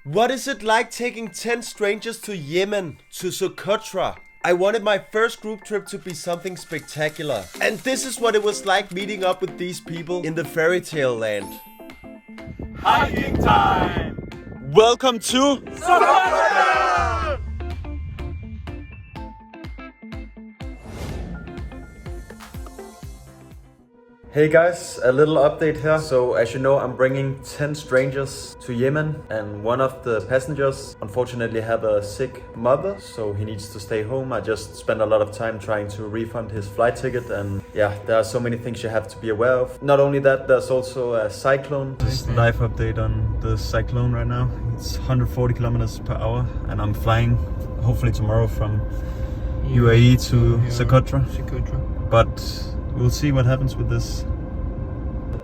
What is it like taking 10 strangers to Yemen, to Socotra? I wanted my first group trip to be something spectacular. And this is what it was like meeting up with these people in the fairy tale land. Hiking time! Welcome to Socotra! Hey guys, a little update here. So as you know, I'm bringing 10 strangers to Yemen, and one of the passengers unfortunately had a sick mother, so he needs to stay home. I just spent a lot of time trying to refund his flight ticket, and yeah, there are so many things you have to be aware of. Not only that, there's also a cyclone. Just live update on the cyclone right now. It's 140 kilometers per hour, and I'm flying hopefully tomorrow from UAE to Socotra. But we'll see what happens with this.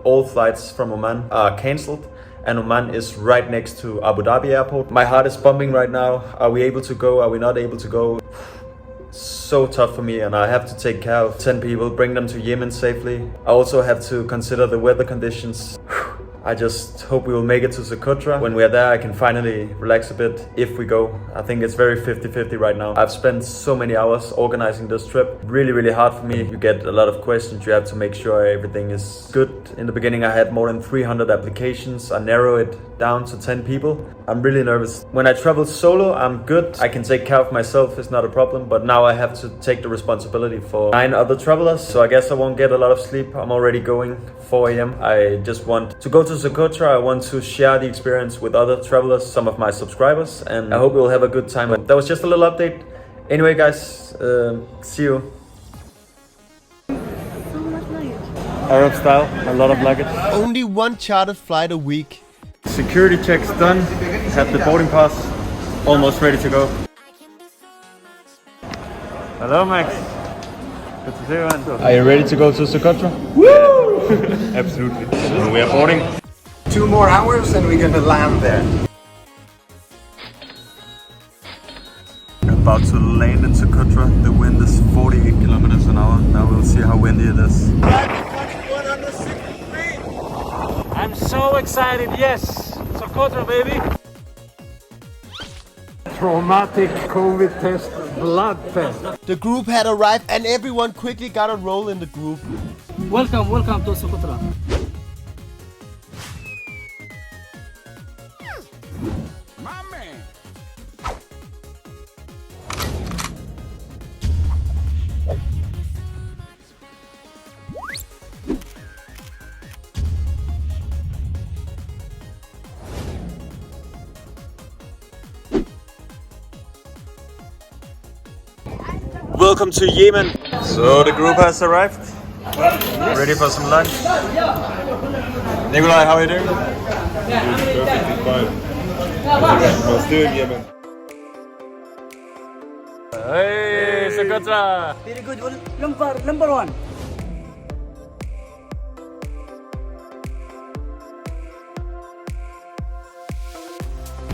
All flights from Oman are cancelled, and Oman is right next to Abu Dhabi airport. My heart is pumping right now. Are we able to go? Are we not able to go? So tough for me, and I have to take care of 10 people, bring them to Yemen safely. I also have to consider the weather conditions. I just hope we will make it to Socotra. When we are there, I can finally relax a bit if we go. I think it's very 50-50 right now. I've spent so many hours organizing this trip. Really hard for me. You get a lot of questions. You have to make sure everything is good. In the beginning, I had more than 300 applications. I narrow it down to 10 people. I'm really nervous. When I travel solo, I'm good. I can take care of myself, it's not a problem. But now I have to take the responsibility for 9 other travelers. So I guess I won't get a lot of sleep. I'm already going 4 a.m. I just want to go to Socotra. I want to share the experience with other travelers, some of my subscribers, and I hope we'll have a good time. That was just a little update. Anyway guys, see you. Arab style, a lot of luggage. Only one chartered flight a week. Security checks done. Have the boarding pass. Almost ready to go. Hello Max. Good to see you, man. Are you ready to go to Socotra? Woo! Absolutely. So we are boarding. 2 more hours and we're gonna land there. About to land in Socotra. The wind is 48 kilometers an hour. Now we'll see how windy it is. I'm so excited, yes! Socotra, baby! Traumatic COVID test, blood test. The group had arrived and everyone quickly got a role in the group. Welcome to Socotra. My man. Welcome to Yemen. So the group has arrived. Ready for some lunch. Nikolai, how are you doing? Perfectly fine. We're still in Yemen. Hey, Socotra. Very good. Number one.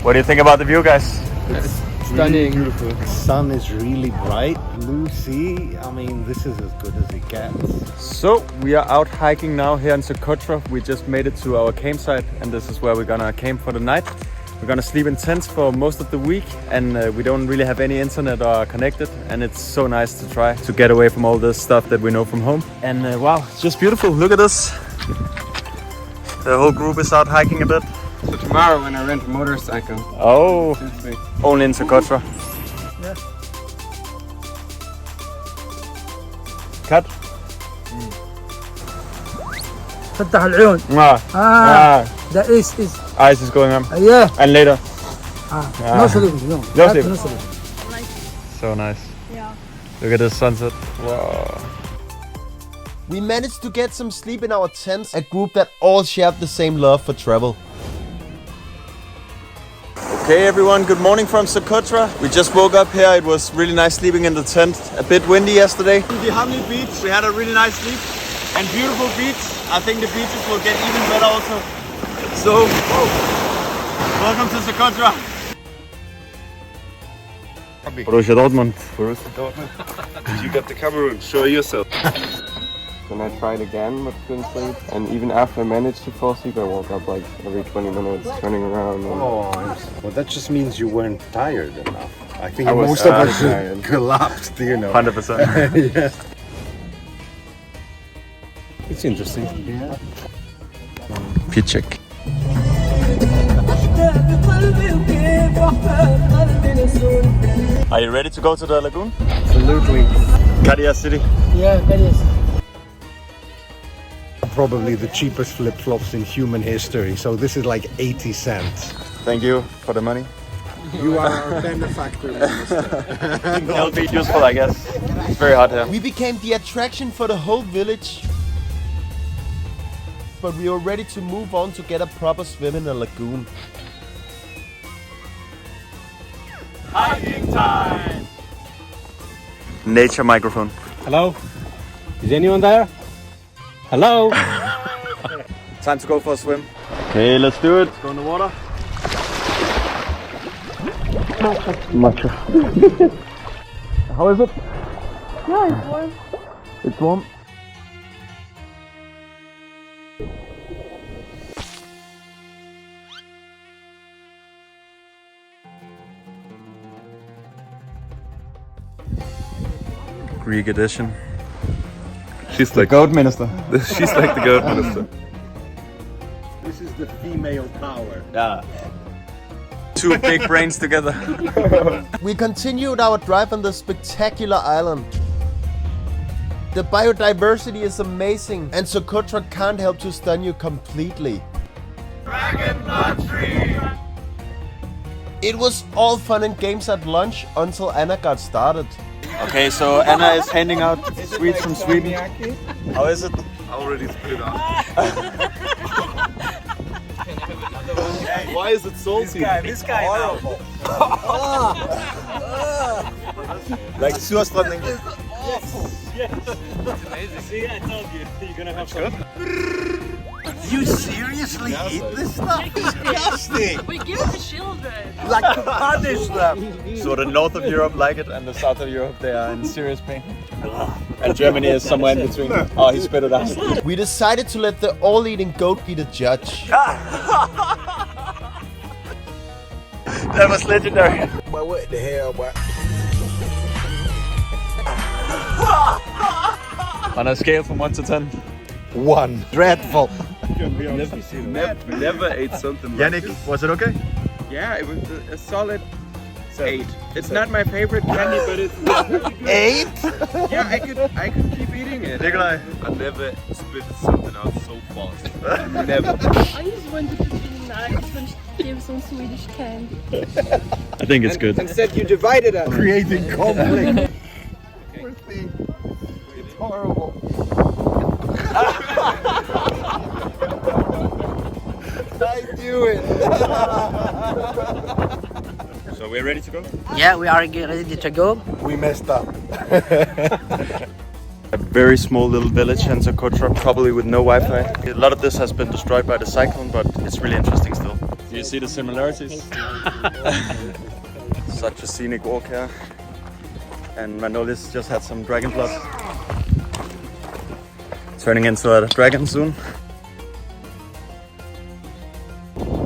What do you think about the view, guys? Stunning. Beautiful. The sun is really bright, blue sea. I mean, this is as good as it gets. So we are out hiking now here in Socotra. We just made it to our campsite, and this is where we're gonna camp for the night. We're gonna sleep in tents for most of the week, and we don't really have any internet or connected, and it's so nice to try to get away from all this stuff that we know from home. And wow, it's just beautiful. Look at this. The whole group is out hiking a bit. So tomorrow when I rent a motorcycle. Oh, only in Socotra. Yeah. Cut. فتح العيون. The east is. Ice is going on. Yeah. And later. No sleeping. No. No sleeping. No sleeping. So nice. Yeah. Look at this sunset. Wow. We managed to get some sleep in our tents, a group that all shared the same love for travel. Okay everyone, good morning from Socotra. We just woke up here. It was really nice sleeping in the tent. A bit windy yesterday. The Hamli beach, we had a really nice sleep. And beautiful beach. I think the beaches will get even better also. So, welcome to Socotra. Borussia Dortmund. You got the Cameroon. Show yourself. Then I tried again but couldn't sleep. And even after I managed to fall asleep, I woke up like every 20 minutes turning around. And Well, that just means you weren't tired enough. I think I was most of us tired. collapsed, you know. 100%. Yeah. it's interesting. Pitchek. Are you ready to go to the lagoon? Absolutely. Kadia City. Yeah, that is. Probably the cheapest flip-flops in human history. So this is like 80 cents. Thank you for the money. You are our benefactor, minister. It'll be useful, I guess. It's very hot here. We became the attraction for the whole village. But we were ready to move on to get a proper swim in the lagoon. Hiking time! Nature microphone. Hello? Is anyone there? Hello? Time to go for a swim. Okay, let's do it. Go in the water. Macho. How is it? Yeah, it's warm. It's warm. Greek edition. She's like goat minister. She's like the goat minister. This is the female power. Yeah. Two big brains together. We continued our drive on the spectacular island. The biodiversity is amazing and Socotra can't help to stun you completely. It was all fun and games at lunch until Anna got started. Okay, so Anna is handing out sweets from Sweden. How is it? I already spit it out. Why is it salty? This guy horrible. Like surströmming. Yes. It's amazing. See, I told you. You're gonna have some. You seriously eat this stuff? Disgusting! We give it to children. Like to punish them. So the north of Europe like it, and the south of Europe they are in serious pain. And Germany is somewhere in between. Oh, he spit it out. We decided to let the all-eating goat be the judge. That was legendary. But what the hell, boy? On a scale from 1 to 10. 1. Dreadful. Never ate something like Yannick, this. was it okay? Yeah, it was a solid 8. It's not my favorite candy, but it's 8? yeah, I could keep eating it. Nikolai. I never spit something out so fast. Never. I just wanted to be nice and give some Swedish candy. I think it's good. Instead, you divided us. Creating conflict. It's horrible. I knew it. So we're ready to go? Yeah, we are ready to go. We messed up. A very small little village in Socotra, probably with no Wi-Fi. A lot of this has been destroyed by the cyclone, but it's really interesting still. Do you see the similarities? Such a scenic walk here. And Manolis just had some dragon blood. Turning into a dragon soon.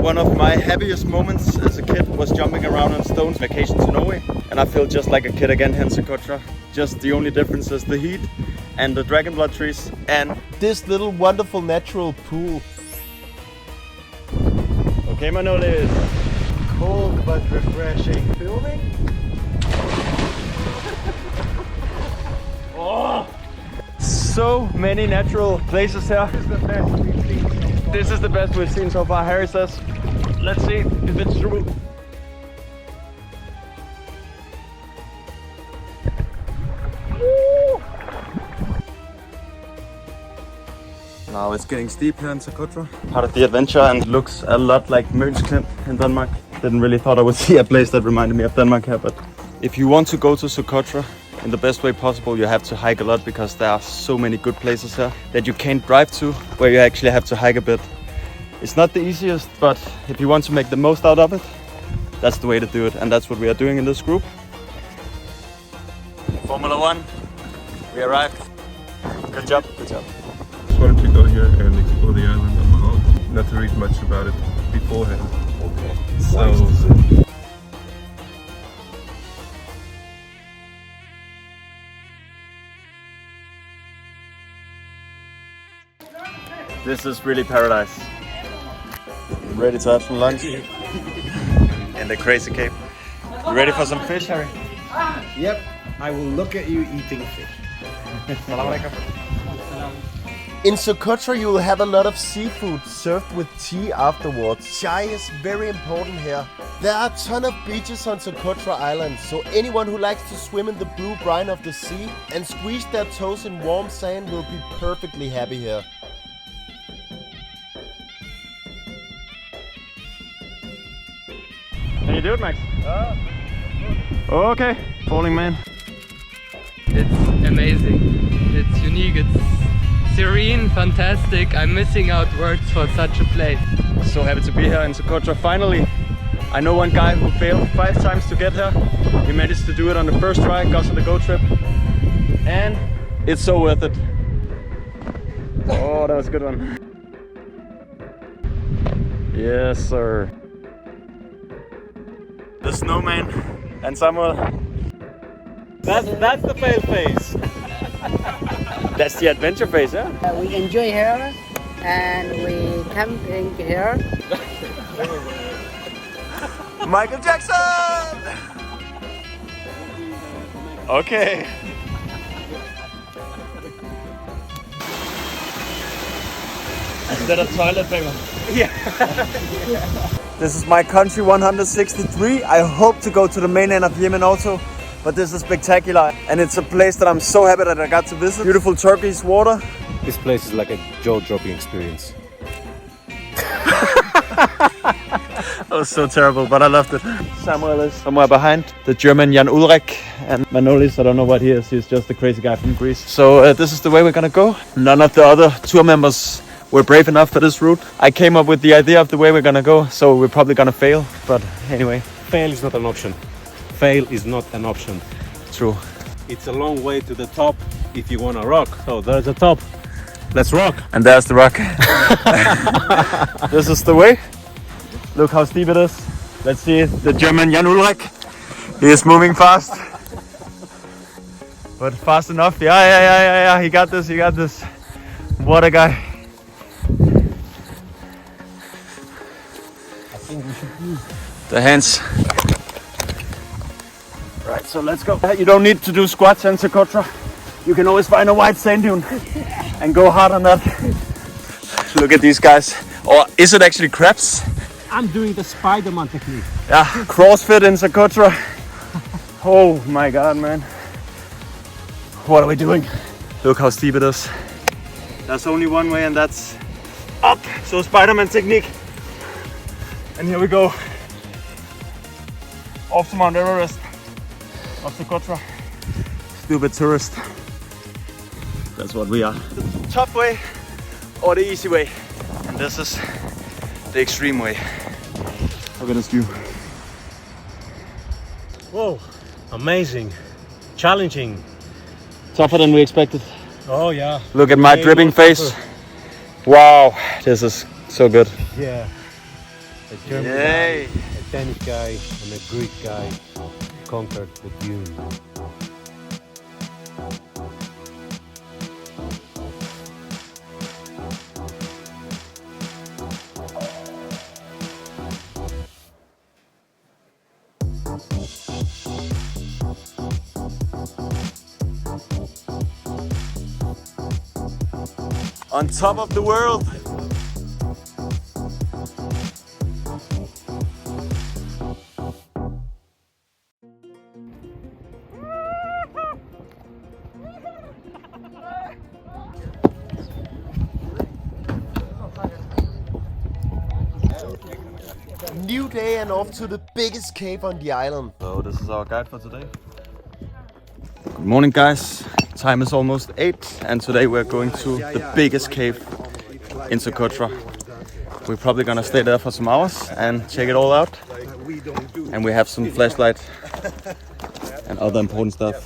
One of my happiest moments as a kid was jumping around on stones, vacation to Norway. And I feel just like a kid again here in Socotra. Just the only difference is the heat and the dragon blood trees and This little wonderful natural pool. okay, Manolis. Cold but refreshing. Filming? So many natural places here. This is the best we've seen so far, Harry says. Let's see if it's true. Now it's getting steep here in Socotra. Part of the adventure and looks a lot like Møns Klint in Denmark. Didn't really thought I would see a place that reminded me of Denmark here, but if you want to go to Socotra in the best way possible, you have to hike a lot because there are so many good places here that you can't drive to, where you actually have to hike a bit. It's not the easiest, but if you want to make the most out of it, that's the way to do it, and that's what we are doing in this group. Formula 1, we arrived. Good job. Good job. Just wanted to go here and explore the island on my own. Not to read much about it beforehand. Okay. So, this is really paradise. Ready to have some lunch in the crazy cave. You ready for some fish, Harry? Yep, I will look at you eating fish. In Socotra, you will have a lot of seafood served with tea afterwards. Chai is very important here. There are a ton of beaches on Socotra Island, so anyone who likes to swim in the blue brine of the sea and squeeze their toes in warm sand will be perfectly happy here. Can you do it, Max? Okay, falling man. It's amazing. It's unique. It's serene, fantastic. I'm missing out words for such a place. So happy to be here in Socotra finally. I know one guy who failed 5 times to get here. He managed to do it on the first try, got on the go trip. And it's so worth it. Oh, that was a good one. Yes, sir. The snowman and Samuel. That's the fail phase. That's the adventure phase, yeah? We enjoy here and we camping here. Michael Jackson! Okay. Instead of toilet paper. Yeah. This is my country 163. I hope to go to the mainland of Yemen also, but this is spectacular and it's a place that I'm so happy that I got to visit. Beautiful turquoise water. This place is like a jaw-dropping experience. That was so terrible, but I loved it. Samuel is somewhere behind. The German Jan Ulrich and Manolis, I don't know what he is. He's just a crazy guy from Greece. So this is the way we're gonna go. None of the other tour members were brave enough for this route. I came up with the idea of the way we're gonna go, so we're probably gonna fail. But anyway. Fail is not an option. Fail is not an option. True. It's a long way to the top if you want to rock. So there's the top. Let's rock. And there's the rock. This is the way. Look how steep it is. Let's see the German Jan Ulrich. He is moving fast. But fast enough. Yeah. He got this. What a guy. I think we should use the hands. Right, so let's go. You don't need to do squats in Socotra. You can always find a white sand dune and go hard on that. Look at these guys. Or is it actually crabs? I'm doing the Spider-Man technique. Yeah, CrossFit in Socotra. Oh my god, man. What are we doing? Look how steep it is. There's only one way and that's up. So Spider-Man technique. And here we go. Off to Mount Everest of Socotra. Stupid tourist. That's what we are. The tough way or the easy way. And this is the extreme way. Look at this view. Whoa, amazing, challenging. Tougher than we expected. Oh yeah. Look at my dripping face. Wow, this is so good. Yeah. A German Yay. guy, a Danish guy, and a Greek guy conquered the dune. On top of the world. New day and off to the biggest cave on the island. So this is our guide for today. Good morning, guys. Time is almost 8 and today we're going to the biggest cave in Socotra. We're probably gonna stay there for some hours and check it all out. And we have some flashlight and other important stuff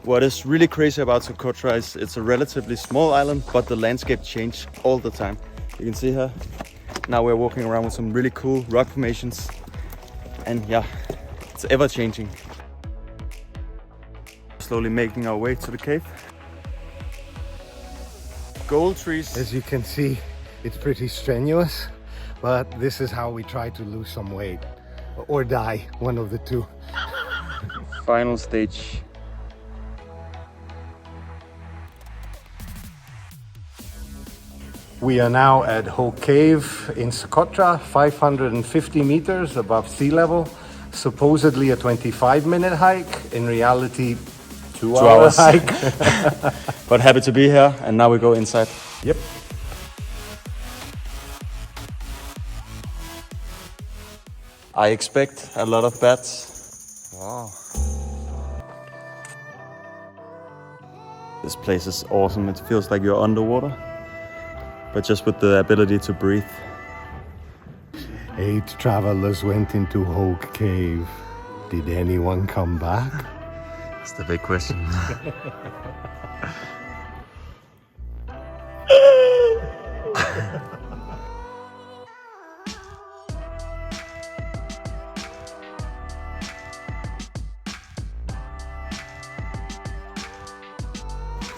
What is really crazy about Socotra is it's a relatively small island, but the landscape changes all the time. You can see here, now we're walking around with some really cool rock formations. And yeah, it's ever changing. Slowly making our way to the cave. Gold trees. As you can see, it's pretty strenuous, but this is how we try to lose some weight. Or die, one of the two. Final stage. We are now at Hoq Cave in Socotra, 550 meters above sea level. Supposedly a 25-minute hike, in reality 2 hour hike. But happy to be here, and now we go inside. Yep. I expect a lot of bats. Wow. This place is awesome. It feels like you're underwater, but just with the ability to breathe. 8 travelers went into Hoq Cave. Did anyone come back? That's the big question.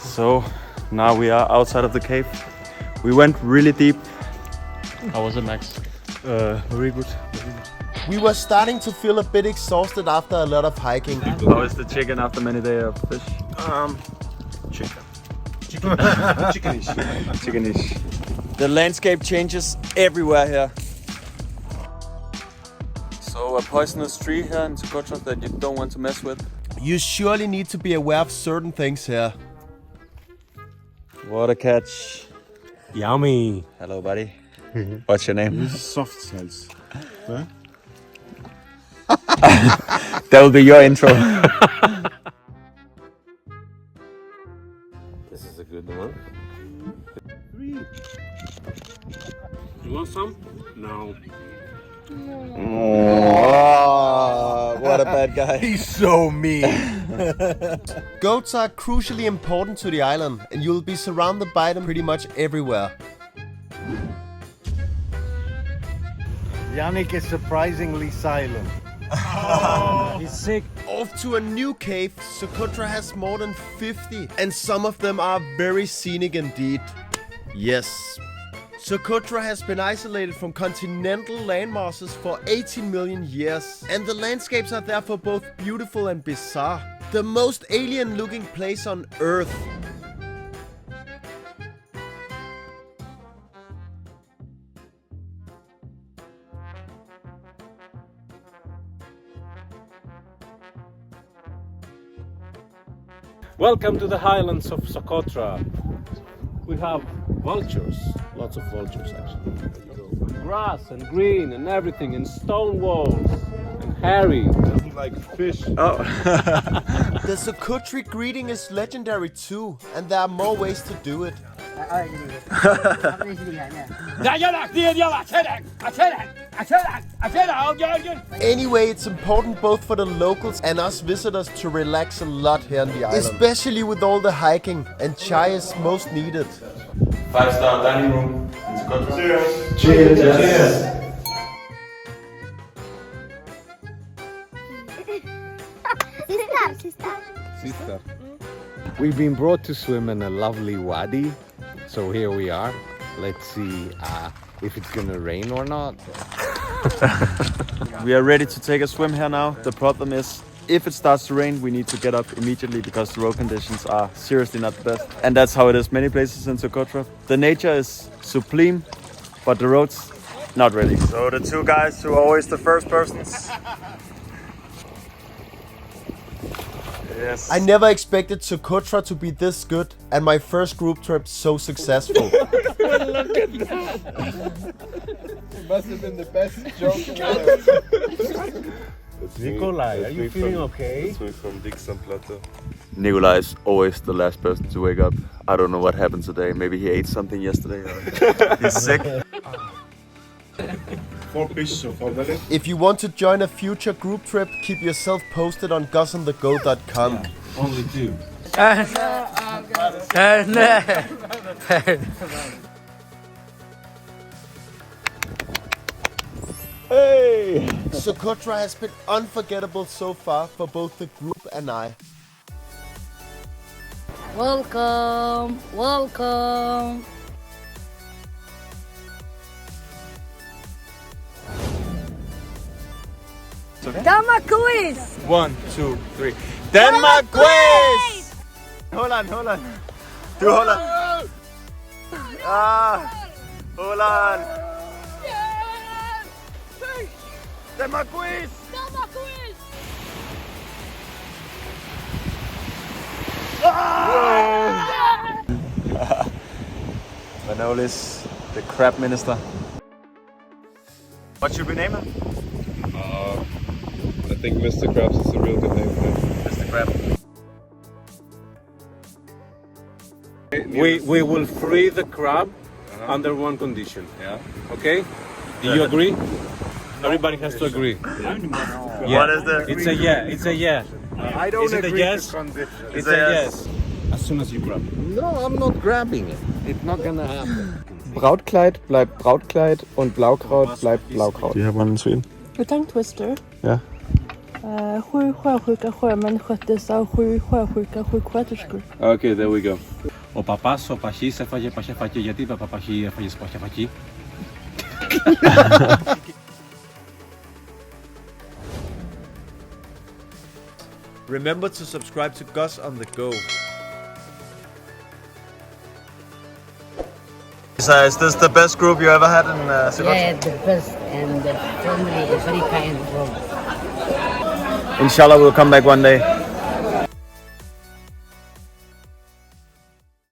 So now we are outside of the cave. We went really deep. How was it, Max? Very good. We were starting to feel a bit exhausted after a lot of hiking. How is the chicken after many days of fish? Chickenish. The landscape changes everywhere here. So a poisonous tree here in Socotra that you don't want to mess with. You surely need to be aware of certain things here. Water catch. Yummy. Hello, buddy. What's your name? This is soft shells. Huh? That will be your intro. This is a good one. You want some? No. Oh, what a bad guy. He's so mean. Goats are crucially important to the island, and you'll be surrounded by them pretty much everywhere. Yannick is surprisingly silent. He's sick. Off to a new cave. Socotra has more than 50, and some of them are very scenic indeed. Yes. Socotra has been isolated from continental landmasses for 18 million years, and the landscapes are therefore both beautiful and bizarre. The most alien-looking place on Earth. Welcome to the highlands of Socotra. We have vultures, lots of vultures actually. Grass and green and everything, and stone walls and hairy. Like fish. Oh. The Socotri greeting is legendary too, and there are more ways to do it. Anyway, it's important both for the locals and us visitors to relax a lot here on the island. Especially with all the hiking, and chai is most needed. 5-star dining room in Socotra. Cheers. Cheers. Cheers. Sister. We've been brought to swim in a lovely wadi, so here we are. Let's see if it's gonna rain or not. We are ready to take a swim here now. The problem is, if it starts to rain, we need to get up immediately because the road conditions are seriously not the best. And that's how it is many places in Socotra. The nature is sublime, but the roads not ready. So the two guys who are always the first persons. Yes. I never expected Socotra to be this good, and my first group trip so successful. Look at that! It must have been the best joke ever. Nikolai, are you feeling okay? That's me from Dixon Plateau. Nikolai is always the last person to wake up. I don't know what happened today. Maybe he ate something yesterday. Or he's sick. 4 fish so far, buddy. If you want to join a future group trip, keep yourself posted on gossonthego.com. Only 2. Hey! Socotra has been unforgettable so far for both the group and I. Welcome, welcome. Denmark quiz. 1, 2, 3. Denmark quiz! Holland, Holland. Du Holland. Holland. Denmark quiz! Denmark quiz! Manolis, the crab minister. What should we name him? I think Mr. Krabs is a real good name for him. Mr. Crab. We will free the crab under one condition. Yeah. Okay? Do you agree? Everybody has to agree. What is the? It's a yeah. It's a yeah. I don't Is it a agree yes? to condition. It's a a yes. yes. As soon as you grab. No, I'm not grabbing it. It's not gonna happen. Brautkleid bleibt Brautkleid und Blaukraut bleibt Blaukraut. Do you have one in Sweden? A tongue twister. Yeah. 7 sjösjuka sjömän sköttes av 7 sjösjuka sjuksköterskor. Okay, there we go. Ο παπάς, ο παχής έφαγε παχύ γιατί είπα παπαχή έφαγες παχύ. Remember to subscribe to Gus on the Go. So is this the best group you ever had in Socotra? Yeah, the best, and the family is very kind. Inshallah, we'll come back one day.